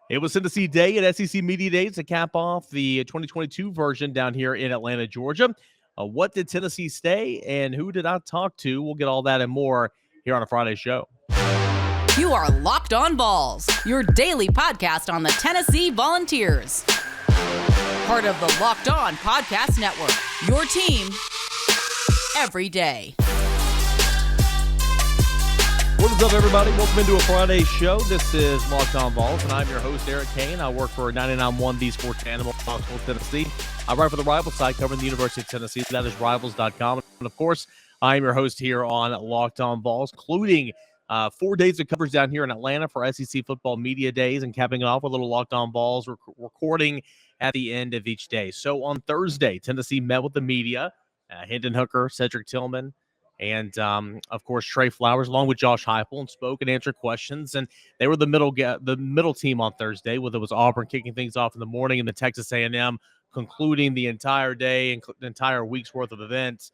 It was Tennessee Day at SEC Media Days to cap off the 2022 version down here in Atlanta, Georgia. What did Tennessee say, and who did I talk to? We'll get all that and more here on a Friday show. You are Locked On Vols, your daily podcast on the Tennessee Volunteers. Part of the Locked On Podcast Network, your team every day. What is up, everybody? Welcome into a Friday show. This is Locked On Vols, and I'm your host, Eric Cain. I work for 99.1 The Sports Animal, Knoxville, Tennessee. I write for the Rivals site covering the University of Tennessee. That is Rivals.com. And, of course, I am your host here on Locked On Vols, including 4 days of coverage down here in Atlanta for SEC Football Media Days and capping it off with a little Locked On Vols recording at the end of each day. So on Thursday, Tennessee met with the media, Hendon Hooker, Cedric Tillman, and, of course, Trey Flowers, along with Josh Heupel, and spoke and answered questions. And they were the middle team on Thursday, whether it was Auburn kicking things off in the morning and the Texas A&M concluding the entire day and the entire week's worth of events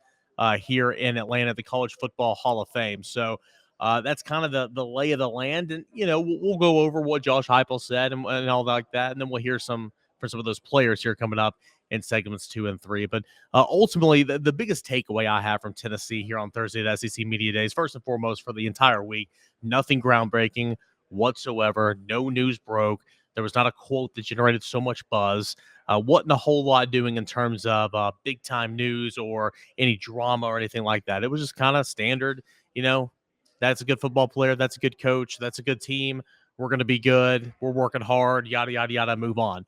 here in Atlanta at the College Football Hall of Fame. So that's kind of the lay of the land. And, you know, we'll go over what Josh Heupel said and all like that, and then we'll hear from some of those players here coming up in segments 2 and 3. But ultimately, the biggest takeaway I have from Tennessee here on Thursday at SEC Media Days, first and foremost for the entire week, nothing groundbreaking whatsoever. No news broke. There was not a quote that generated so much buzz. Wasn't a whole lot doing in terms of big-time news or any drama or anything like that. It was just kind of standard, you know, that's a good football player, that's a good coach, that's a good team, we're going to be good, we're working hard, yada, yada, yada, move on.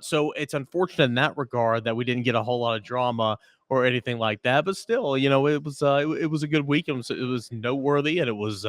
So it's unfortunate in that regard that we didn't get a whole lot of drama or anything like that. But still, you know, it was a good week. It was noteworthy, and it was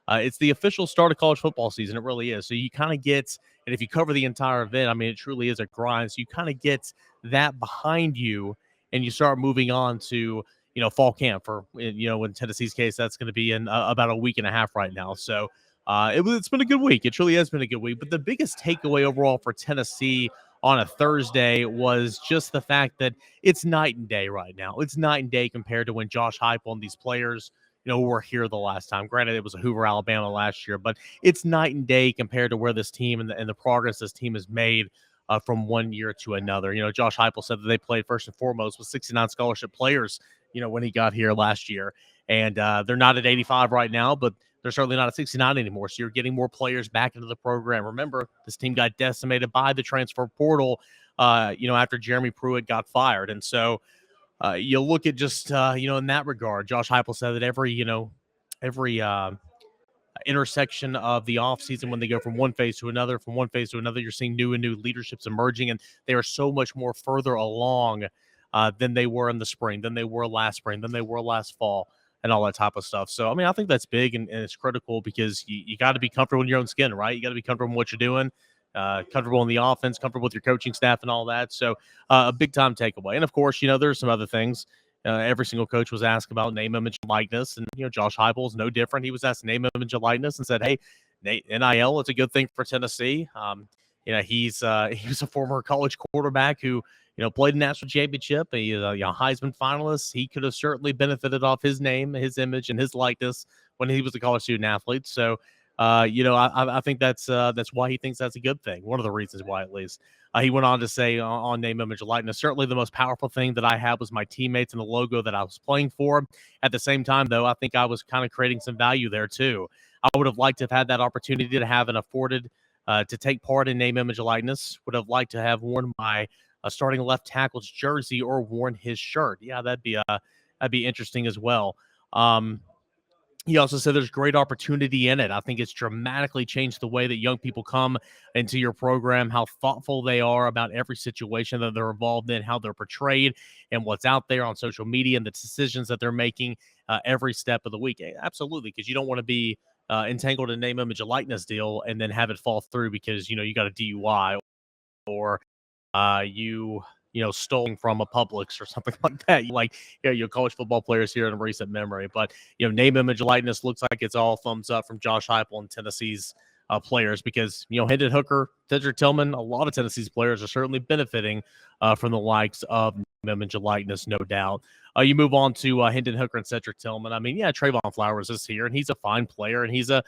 it's the official start of college football season. It really is. So you kind of get, and if you cover the entire event, I mean, it truly is a grind. So you kind of get that behind you, and you start moving on to fall camp for in Tennessee's case, that's going to be in about a week and a half right now. So. It's been a good week. It truly has been a good week. But the biggest takeaway overall for Tennessee on a Thursday was just the fact that it's night and day right now. It's night and day compared to when Josh Heupel and these players, were here the last time. Granted, it was a Hoover, Alabama last year, but it's night and day compared to where this team and the progress this team has made from one year to another. Josh Heupel said that they played first and foremost with 69 scholarship players, when he got here last year. And they're not at 85 right now, but they're certainly not at 69 anymore. So you're getting more players back into the program. Remember, this team got decimated by the transfer portal, after Jeremy Pruitt got fired. And so you look at just, in that regard, Josh Heupel said that every intersection of the offseason, when they go from one phase to another, you're seeing new leaderships emerging, and they are so much more further along than they were in the spring, than they were last spring, than they were last fall, and all that type of stuff. So, I mean, I think that's big and it's critical because you got to be comfortable in your own skin, right? You got to be comfortable in what you're doing, comfortable in the offense, comfortable with your coaching staff and all that. So, a big-time takeaway. And, of course, there's some other things. Every single coach was asked about name, image, and likeness. And, Josh Heupel is no different. He was asked name, image, and likeness and said, hey, NIL, it's a good thing for Tennessee. He was a former college quarterback who, played a national championship, a Heisman finalist. He could have certainly benefited off his name, his image, and his likeness when he was a college student athlete. So, I think that's why he thinks that's a good thing. One of the reasons why, at least. He went on to say on name, image, and likeness, certainly the most powerful thing that I had was my teammates and the logo that I was playing for. At the same time, though, I think I was kind of creating some value there, too. I would have liked to have had that opportunity to have an afforded to take part in name, image, and likeness. Would have liked to have worn my starting left tackle's jersey or worn his shirt. Yeah, that'd be interesting as well. He also said there's great opportunity in it. I think it's dramatically changed the way that young people come into your program, how thoughtful they are about every situation that they're involved in, how they're portrayed, and what's out there on social media and the decisions that they're making every step of the week. Absolutely, because you don't want to be entangled in name, image, and likeness deal and then have it fall through because, you got a DUI or stolen from a Publix or something like that. Your college football players here in recent memory. But, name, image, likeness looks like it's all thumbs up from Josh Heupel and Tennessee's players because, Hendon Hooker, Cedric Tillman, a lot of Tennessee's players are certainly benefiting from the likes of name, image, likeness, no doubt. You move on to Hendon Hooker and Cedric Tillman. I mean, yeah, Trevon Flowers is here, and he's a fine player, and he's a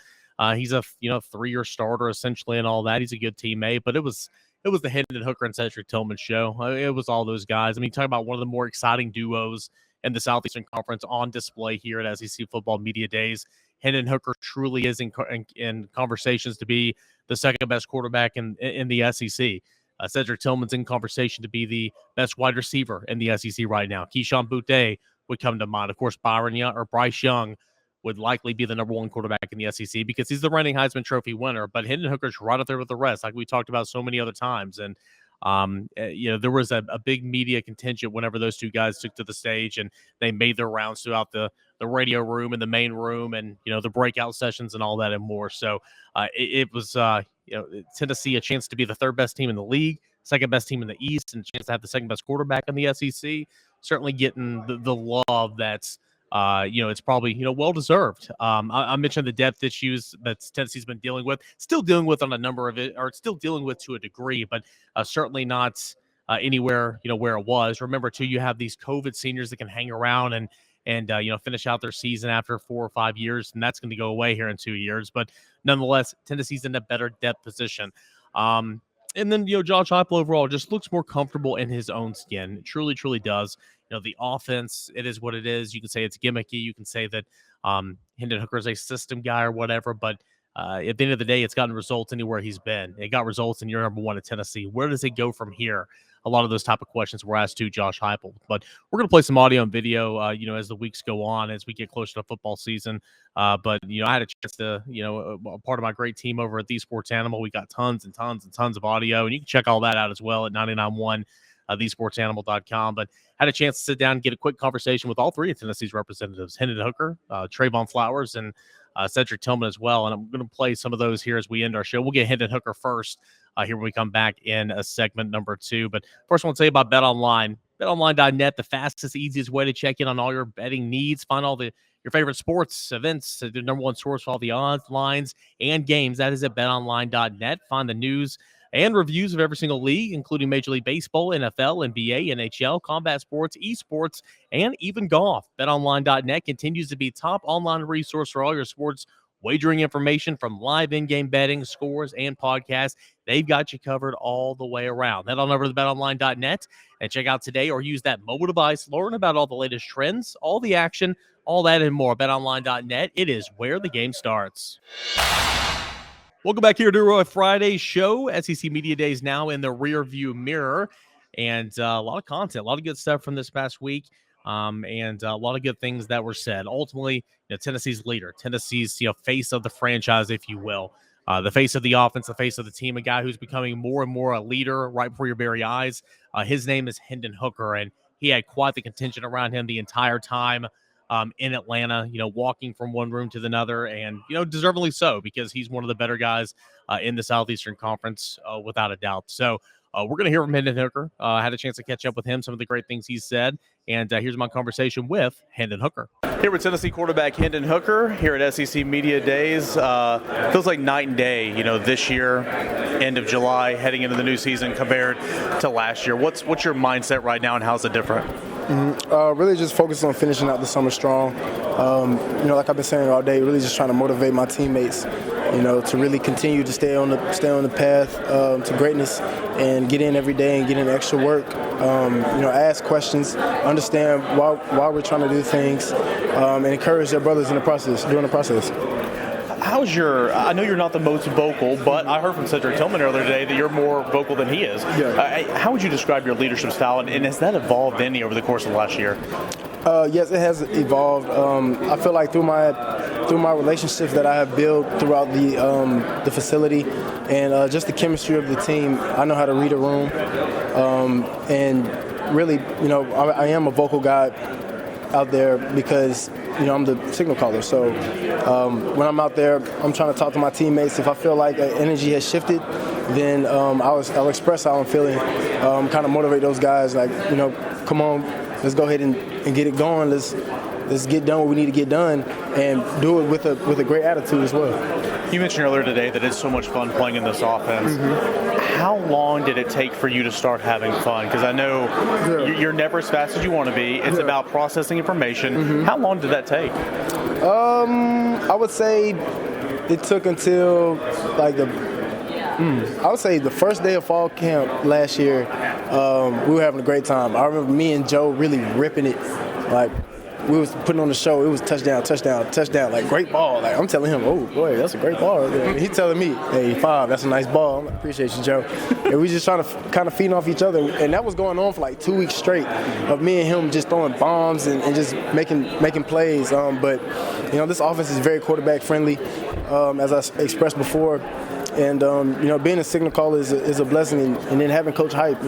He's a 3-year starter essentially and all that. He's a good teammate, but it was the Hendon Hooker and Cedric Tillman show. It was all those guys. I mean, talk about one of the more exciting duos in the Southeastern Conference on display here at SEC Football Media Days. Hendon Hooker truly is in conversations to be the second best quarterback in the SEC. Cedric Tillman's in conversation to be the best wide receiver in the SEC right now. Keyshawn Boutte would come to mind. Of course, Bryce Young would likely be the number one quarterback in the SEC because he's the reigning Heisman Trophy winner. But Hendon Hooker's right up there with the rest, like we talked about so many other times. And there was a big media contingent whenever those two guys took to the stage, and they made their rounds throughout the radio room and the main room, and the breakout sessions and all that and more. So it was Tennessee a chance to be the third best team in the league, second best team in the East, and a chance to have the second best quarterback in the SEC. Certainly getting the love that's it's probably well deserved. I mentioned the depth issues that Tennessee's been dealing with, still dealing with on a number of it, or still dealing with to a degree, but certainly not anywhere where it was. Remember too, you have these COVID seniors that can hang around and finish out their season after 4 or 5 years, and that's going to go away here in 2 years. But nonetheless, Tennessee's in a better depth position. And then, Josh Heupel overall just looks more comfortable in his own skin. It truly, truly does. The offense, it is what it is. You can say it's gimmicky. You can say that Hendon Hooker is a system guy or whatever. But at the end of the day, it's gotten results anywhere he's been. It got results in year number 1 at Tennessee. Where does it go from here? A lot of those type of questions were asked to Josh Heupel. But we're going to play some audio and video, as the weeks go on, as we get closer to football season. But I had a chance to, a part of my great team over at The Sports Animal. We got tons and tons and tons of audio, and you can check all that out as well at 991 thesportsanimal.com. But had a chance to sit down and get a quick conversation with all three of Tennessee's representatives, Hendon Hooker, Trevon Flowers, and Cedric Tillman as well. And I'm going to play some of those here as we end our show. We'll get Hendon Hooker first here when we come back in segment number 2. But first, I want to tell you about BetOnline. BetOnline.net, the fastest, easiest way to check in on all your betting needs. Find all your favorite sports events, the number one source for all the odds, lines, and games. That is at BetOnline.net. Find the news and reviews of every single league, including Major League Baseball, NFL, NBA, NHL, combat sports, esports, and even golf. BetOnline.net continues to be top online resource for all your sports wagering information, from live in-game betting, scores, and podcasts. They've got you covered all the way around. Head on over to BetOnline.net and check out today, or use that mobile device. Learn about all the latest trends, all the action, all that and more. BetOnline.net, it is where the game starts. Welcome back here to a Friday show. SEC Media Days now in the rear view mirror, and a lot of content, a lot of good stuff from this past week, and a lot of good things that were said. Ultimately, Tennessee's leader, Tennessee's face of the franchise, if you will, the face of the offense, the face of the team, a guy who's becoming more and more a leader right before your very eyes. His name is Hendon Hooker, and he had quite the contingent around him the entire time in Atlanta, walking from one room to another, and, deservedly so, because he's one of the better guys in the Southeastern Conference, without a doubt. So we're going to hear from Hendon Hooker. I had a chance to catch up with him, some of the great things he's said, and here's my conversation with Hendon Hooker. Here with Tennessee quarterback Hendon Hooker here at SEC Media Days. Feels like night and day, this year, end of July, heading into the new season compared to last year. What's your mindset right now, and how's it different? Really just focused on finishing out the summer strong. Like I've been saying all day, really just trying to motivate my teammates, to really continue to stay on the path to greatness, and get in every day and get in extra work. Ask questions, understand why we're trying to do things, and encourage their brothers during the process. I know you're not the most vocal, but I heard from Cedric Tillman earlier today that you're more vocal than he is. Yeah. How would you describe your leadership style, and has that evolved any over the course of the last year? Yes, it has evolved. I feel like through my relationships that I have built throughout the facility, and just the chemistry of the team, I know how to read a room. And really, I am a vocal guy out there because I'm the signal caller. So when I'm out there, I'm trying to talk to my teammates. If I feel like energy has shifted, then I'll express how I'm feeling, kind of motivate those guys. Like, come on, let's go ahead and get it going. Let's get done what we need to get done, and do it with a great attitude as well. You mentioned earlier today that it's so much fun playing in this offense. Mm-hmm. How long did it take for you to start having fun? Because I know you're never as fast as you want to be. It's about processing information. Mm-hmm. How long did that take? I would say it took until like I would say the first day of fall camp last year. We were having a great time. I remember me and Joe really ripping it. Like, we was putting on the show. It was touchdown, touchdown, touchdown. Like, great ball. Like, I'm telling him, oh boy, that's a great ball right there. And he's telling me, hey, 5, that's a nice ball. I'm like, appreciate you, Joe. And we just trying to kind of feed off each other. And that was going on for like 2 weeks straight of me and him just throwing bombs and just making plays. But this offense is very quarterback friendly, as I expressed before. And, being a signal caller is a blessing. And then having Coach Hype,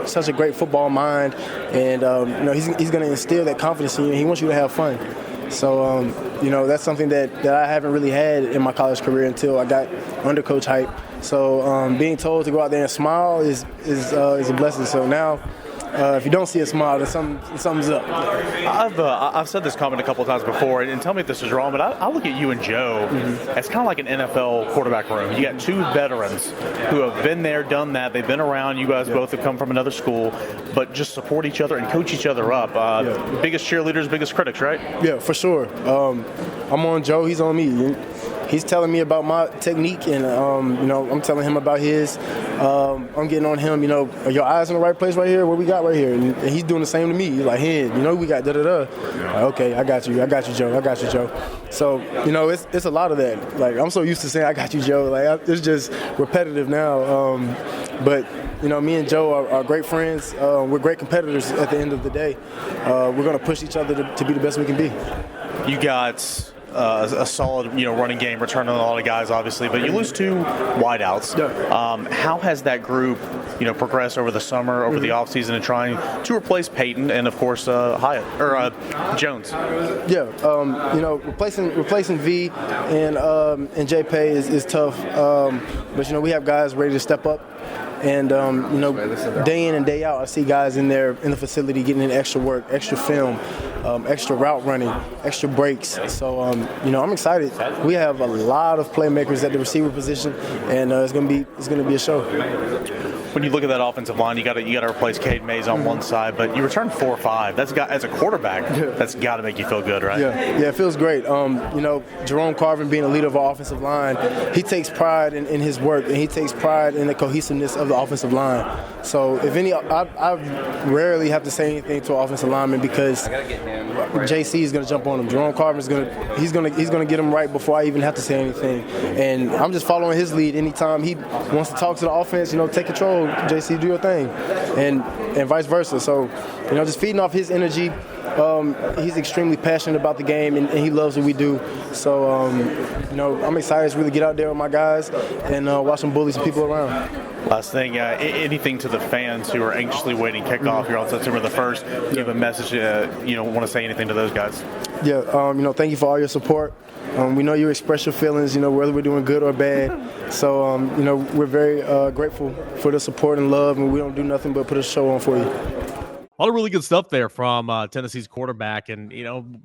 such a great football mind. And, he's going to instill that confidence in you. And he wants you to have fun. So, that's something that I haven't really had in my college career until I got under Coach Hype. So being told to go out there and smile is a blessing. So now, if you don't see a smile, then something's up. I've said this comment a couple of times before, and tell me if this is wrong, but I look at you and Joe as kind of like an NFL quarterback room. You got 2 veterans who have been there, done that. They've been around. You guys both have come from another school, but just support each other and coach each other up. Biggest cheerleaders, biggest critics, right? Yeah, for sure. I'm on Joe. He's on me. He's telling me about my technique, and I'm telling him about his. I'm getting on him. Are your eyes in the right place right here? What we got right here? And he's doing the same to me. He's like, hey, we got da-da-da. Like, okay, I got you, Joe. I got you, Joe. So, it's a lot of that. Like, I'm so used to saying, I got you, Joe. Like, it's just repetitive now. But me and Joe are great friends. We're great competitors at the end of the day. We're going to push each other to be the best we can be. You got a solid, running game, returning a lot of guys, obviously, but you lose 2 wideouts. Yeah. How has that group, progressed over the summer, over the offseason, and trying to replace Peyton and, of course, Hyatt or Jones? Yeah. Replacing V and JP is tough. But we have guys ready to step up. And, day in and day out, I see guys in the facility getting in extra work, extra film, extra route running, extra breaks. So, I'm excited. We have a lot of playmakers at the receiver position, and it's gonna be a show. When you look at that offensive line, you got to replace Cade Mays on one side, but you return 4 or 5. That's got, as a quarterback, that's got to make you feel good, right? Yeah, it feels great. Jerome Carvin being a leader of our offensive line, he takes pride in his work, and he takes pride in the cohesiveness of the offensive line. So I rarely have to say anything to an offensive lineman because JC is going to jump on him. Jerome Carvin is going to get him right before I even have to say anything. And I'm just following his lead. Anytime he wants to talk to the offense, take control. JC, do your thing, and vice versa. So, just feeding off his energy. He's extremely passionate about the game, and he loves what we do. So, I'm excited to really get out there with my guys and watch them bully some people around. Last thing, anything to the fans who are anxiously waiting kickoff here on September the 1st? Give a message, want to say anything to those guys? Yeah, thank you for all your support. We know you express your feelings, whether we're doing good or bad. So, we're very grateful for the support and love, and we don't do nothing but put a show on for you. A lot of really good stuff there from Tennessee's quarterback. And,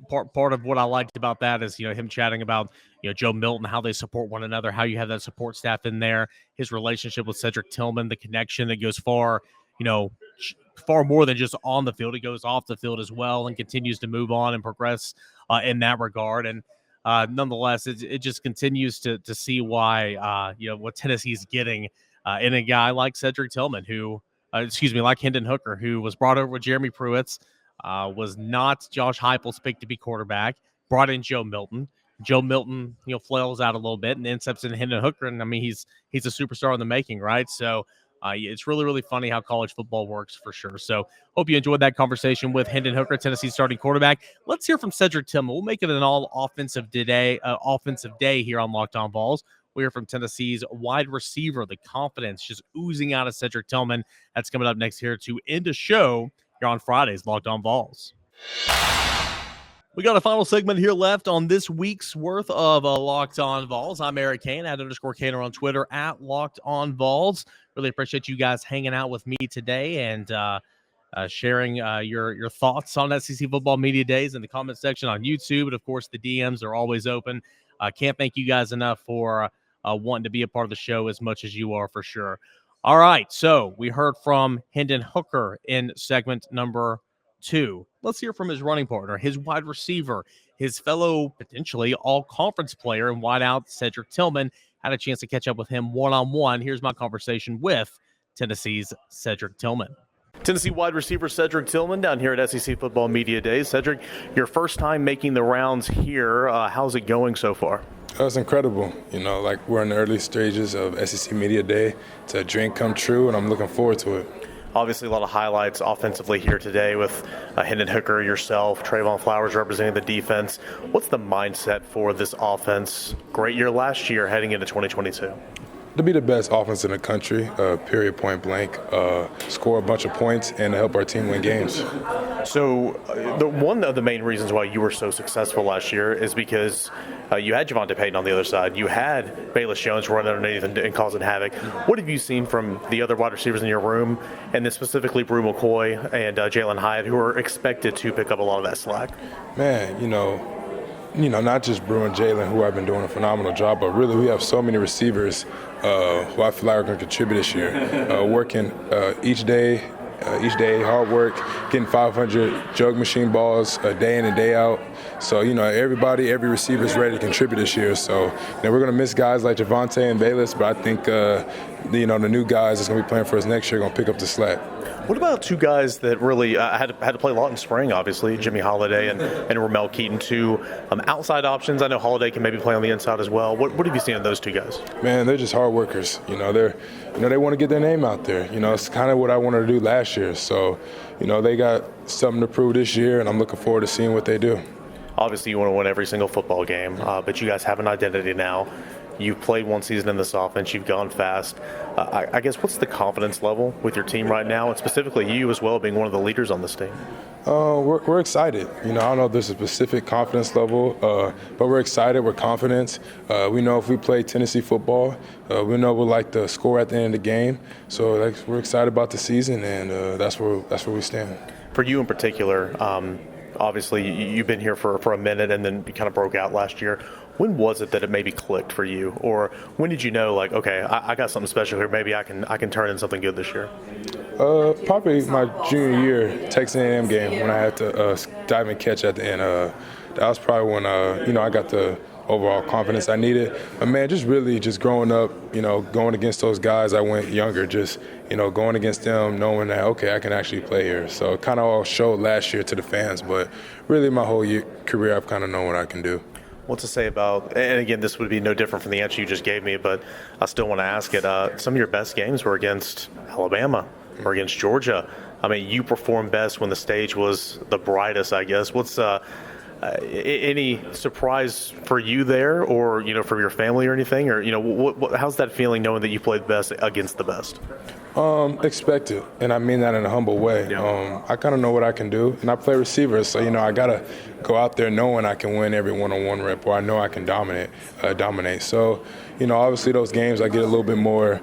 part of what I liked about that is, him chatting about, Joe Milton, how they support one another, how you have that support staff in there, his relationship with Cedric Tillman, the connection that goes far more than just on the field. It goes off the field as well and continues to move on and progress in that regard. And nonetheless, it just continues to see why, what Tennessee's getting in a guy like Cedric Tillman, like Hendon Hooker, who was brought over with Jeremy Pruitt's, was not Josh Heupel's pick to be quarterback, brought in Joe Milton. Joe Milton, flails out a little bit and then steps in Hendon Hooker. And, he's a superstar in the making, right? So it's really, really funny how college football works for sure. So hope you enjoyed that conversation with Hendon Hooker, Tennessee's starting quarterback. Let's hear from Cedric Tillman. We'll make it an all offensive day here on Locked On Vols. We hear from Tennessee's wide receiver, the confidence just oozing out of Cedric Tillman. That's coming up next here to end a show here on Fridays, Locked On Vols. We got a final segment here left on this week's worth of Locked On Vols. I'm Eric Cain, @_Cainer on Twitter, @Locked On Vols. Really appreciate you guys hanging out with me today and sharing your thoughts on SEC Football Media Days in the comment section on YouTube. And, of course, the DMs are always open. Can't thank you guys enough for wanting to be a part of the show as much as you are for sure. All right, so we heard from Hendon Hooker in segment number 2. Let's hear from his running partner, his wide receiver, his fellow potentially all-conference player and wideout Cedric Tillman. Had a chance to catch up with him one-on-one. Here's my conversation with Tennessee's Cedric Tillman. Tennessee wide receiver Cedric Tillman down here at SEC Football Media Days. Cedric, your first time making the rounds here. How's it going so far? It's incredible. Like we're in the early stages of SEC Media Day. It's a dream come true, and I'm looking forward to it. Obviously, a lot of highlights offensively here today with Hendon Hooker, yourself, Trevon Flowers representing the defense. What's the mindset for this offense? Great year last year heading into 2022. To be the best offense in the country, period, point blank, score a bunch of points, and help our team win games. So one of the main reasons why you were so successful last year is because you had Javonte Payton on the other side. You had Bayless Jones running underneath and causing havoc. What have you seen from the other wide receivers in your room, and then specifically Brew McCoy and Jalen Hyatt, who are expected to pick up a lot of that slack? Man, not just Brew and Jalen, who have been doing a phenomenal job, but really we have so many receivers who I feel like are going to contribute this year. Working each day, hard work, getting 500 jug machine balls day in and day out. So, every receiver is ready to contribute this year. So, we're going to miss guys like Javonte and Bayless, but I think, the new guys that's going to be playing for us next year are going to pick up the slack. What about two guys that really had to play a lot in spring, obviously, Jimmy Holiday and Ramel Keaton, two outside options? I know Holiday can maybe play on the inside as well. What have you seen in those two guys? Man, they're just hard workers. They want to get their name out there. It's kind of what I wanted to do last year. So, they got something to prove this year, and I'm looking forward to seeing what they do. Obviously, you want to win every single football game, but you guys have an identity now. You've played one season in this offense. You've gone fast. I guess what's the confidence level with your team right now, and specifically you as well being one of the leaders on this team? We're excited. I don't know if there's a specific confidence level, but we're excited. We're confident. We know if we play Tennessee football, we know we'll like to score at the end of the game. So we're excited about the season, and that's where we stand. For you in particular, obviously you've been here for a minute and then you kind of broke out last year. When was it that it maybe clicked for you, or when did you know, like, okay, I got something special here, maybe I can turn in something good this year? Probably my junior year Texas A&M game when I had to dive and catch at the end. That was probably when I got the overall confidence I needed. But man, just growing up, going against those guys I went younger, just going against them, knowing that, okay, I can actually play here. So it kind of all showed last year to the fans, but really my whole career I've kind of known what I can do. What to say about, and again, this would be no different from the answer you just gave me, but I still want to ask it. Some of your best games were against Alabama or against Georgia. I mean, you performed best when the stage was the brightest, I guess. What's any surprise for you there, or from your family or anything, or how's that feeling knowing that you played best against the best? Expected, and I mean that in a humble way. Yeah. I kind of know what I can do, and I play receiver, so I gotta go out there knowing I can win every one-on-one rep, or I know I can dominate. So, obviously those games I get a little bit more,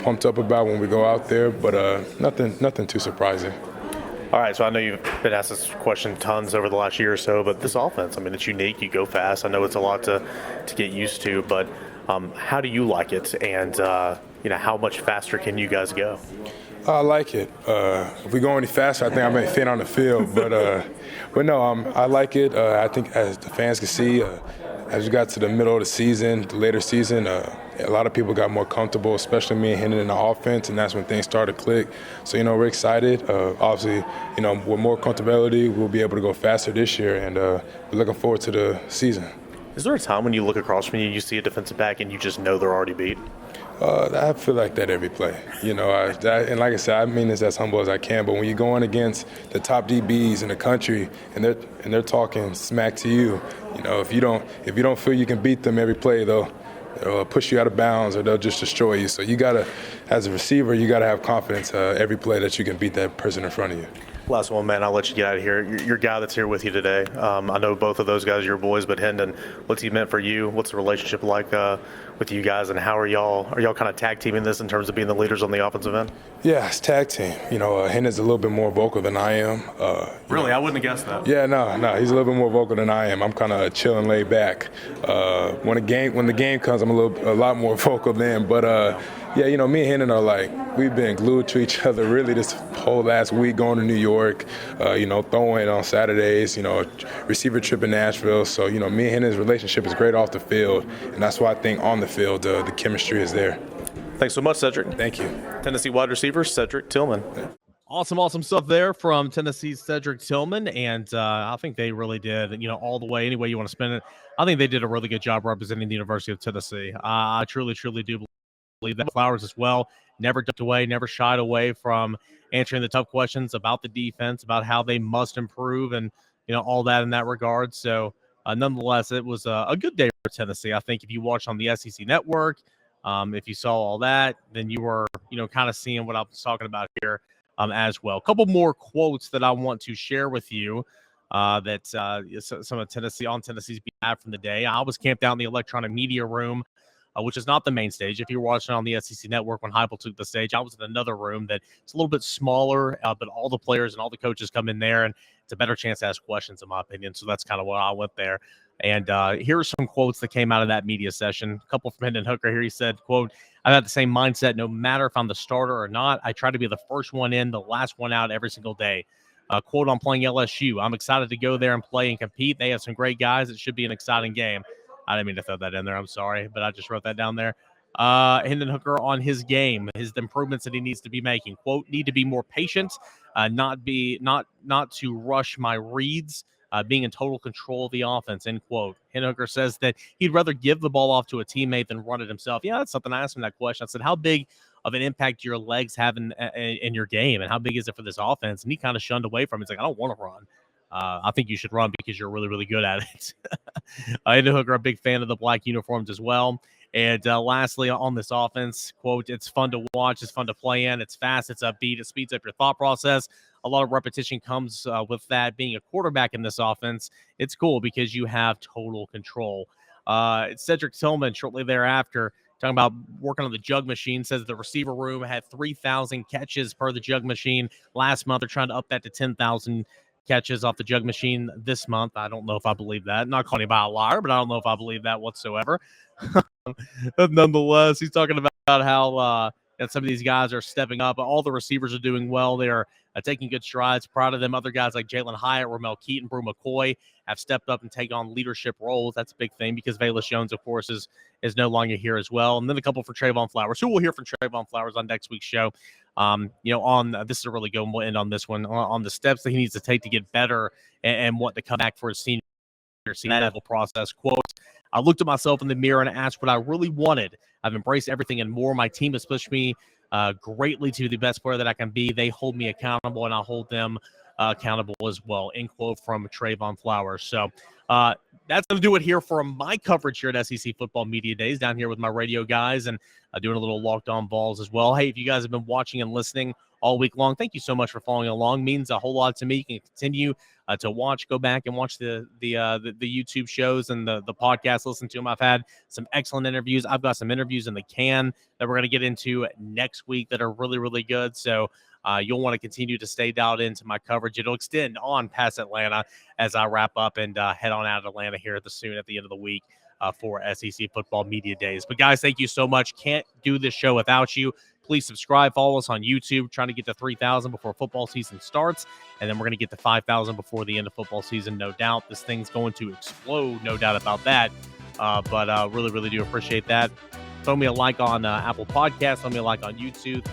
pumped up about when we go out there, but nothing too surprising. All right, so I know you've been asked this question tons over the last year or so, but this offense, I mean, it's unique. You go fast. I know it's a lot to get used to, but how do you like it, and how much faster can you guys go? I like it. If we go any faster, I think I may faint on the field. But no, I like it. I think as the fans can see, as we got to the middle of the season, the later season, a lot of people got more comfortable, especially me and Hendon in the offense, and that's when things started to click. So, we're excited. Obviously, with more comfortability, we'll be able to go faster this year, and we're looking forward to the season. Is there a time when you look across from you see a defensive back and you just know they're already beat? I feel like that every play. And like I said, I mean this as humble as I can, but when you're going against the top DBs in the country and they're talking smack to you, if you don't feel you can beat them every play, they'll push you out of bounds or they'll just destroy you. So you gotta, as a receiver, you gotta have confidence every play that you can beat that person in front of you. Last one, man. I'll let you get out of here. Your guy that's here with you today. I know both of those guys are your boys, but Hendon, what's he meant for you? What's the relationship like with you guys, and how are y'all kind of tag teaming this in terms of being the leaders on the offensive end? Yeah, it's tag team. Hendon's a little bit more vocal than I am. Really, I wouldn't have guessed that. Yeah, no, he's a little bit more vocal than I am. I'm kind of chill and laid back. When the game comes, I'm a lot more vocal then. But Yeah, me and Hendon are we've been glued to each other really this whole last week, going to New York, throwing on Saturdays, receiver trip in Nashville. So, me and Hendon's relationship is great off the field, and that's why I think on the field the chemistry is there. Thanks so much, Cedric. Thank you. Tennessee wide receiver Cedric Tillman. Awesome stuff there from Tennessee's Cedric Tillman, and I think they really did, all the way, any way you want to spin it. I think they did a really good job representing the University of Tennessee. I truly do believe that. Flowers as well, never ducked away, never shied away from answering the tough questions about the defense, about how they must improve, and all that in that regard. So nonetheless, it was a good day for Tennessee. I think if you watched on the SEC Network, if you saw all that, then you were kind of seeing what I was talking about here as well. A couple more quotes that I want to share with you that some of Tennessee's behalf from the day. I was camped out in the electronic media room, which is not the main stage. If you're watching on the SEC Network when Heupel took the stage, I was in another room that it's a little bit smaller, but all the players and all the coaches come in there, and it's a better chance to ask questions, in my opinion. So that's kind of why I went there. And here are some quotes that came out of that media session. A couple from Hendon Hooker here. He said, quote, "I've had the same mindset no matter if I'm the starter or not. I try to be the first one in, the last one out every single day." Quote on playing LSU, "I'm excited to go there and play and compete. They have some great guys. It should be an exciting game." I didn't mean to throw that in there. I'm sorry, but I just wrote that down there. Hendon Hooker on his game, his improvements that he needs to be making. Quote, "Need to be more patient, not to rush my reads, being in total control of the offense," end quote. Hendon Hooker says that he'd rather give the ball off to a teammate than run it himself. Yeah, that's something I asked him that question. I said, how big of an impact do your legs have in your game, and how big is it for this offense? And he kind of shunned away from it. He's like, I don't want to run. I think you should run because you're really, really good at it. Hendon Hooker, a big fan of the black uniforms as well. And lastly, on this offense, quote, "It's fun to watch. It's fun to play in. It's fast. It's upbeat. It speeds up your thought process. A lot of repetition comes with that. Being a quarterback in this offense, it's cool because you have total control." Cedric Tillman, shortly thereafter, talking about working on the jug machine, says the receiver room had 3,000 catches per the jug machine last month. They're trying to up that to 10,000 catches off the jug machine this month. I don't know if I believe that. I'm not calling anybody a liar, but I don't know if I believe that whatsoever. Nonetheless, he's talking about how that some of these guys are stepping up. All the receivers are doing well. They are taking good strides. Proud of them. Other guys like Jalen Hyatt, Ramel Keaton, Brew McCoy have stepped up and taken on leadership roles. That's a big thing because Velus Jones, of course, is no longer here as well. And then a couple for Trevon Flowers, who we'll hear from Trevon Flowers on next week's show. This is a really good one. We'll end on this one on the steps that he needs to take to get better and what to come back for his senior level process. Quote, "I looked at myself in the mirror and asked what I really wanted. I've embraced everything and more. My team has pushed me greatly to be the best player that I can be. They hold me accountable, and I hold them accountable as well." End quote from Trevon Flowers. So that's going to do it here for my coverage here at SEC Football Media Days, down here with my radio guys and doing a little Locked On Vols as well. Hey, if you guys have been watching and listening all week long, thank you so much for following along. It means a whole lot to me. You can continue to go back and watch the YouTube shows and the podcast, listen to them. I've had some excellent interviews. I've got some interviews in the can that we're going to get into next week that are really, really good. So you'll want to continue to stay dialed into my coverage. It'll extend on past Atlanta as I wrap up and head on out of Atlanta here at the end of the week for SEC Football Media Days. But guys, thank you so much. Can't do this show without you. Please subscribe, follow us on YouTube, trying to get to 3,000 before football season starts. And then we're going to get to 5,000 before the end of football season, no doubt. This thing's going to explode, no doubt about that. But really, really do appreciate that. Throw me a like on Apple Podcasts. Throw me a like on YouTube.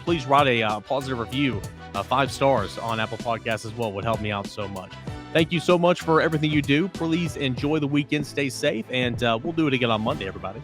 Please write a positive review, 5 stars on Apple Podcasts as well. Would help me out so much. Thank you so much for everything you do. Please enjoy the weekend. Stay safe. And we'll do it again on Monday, everybody.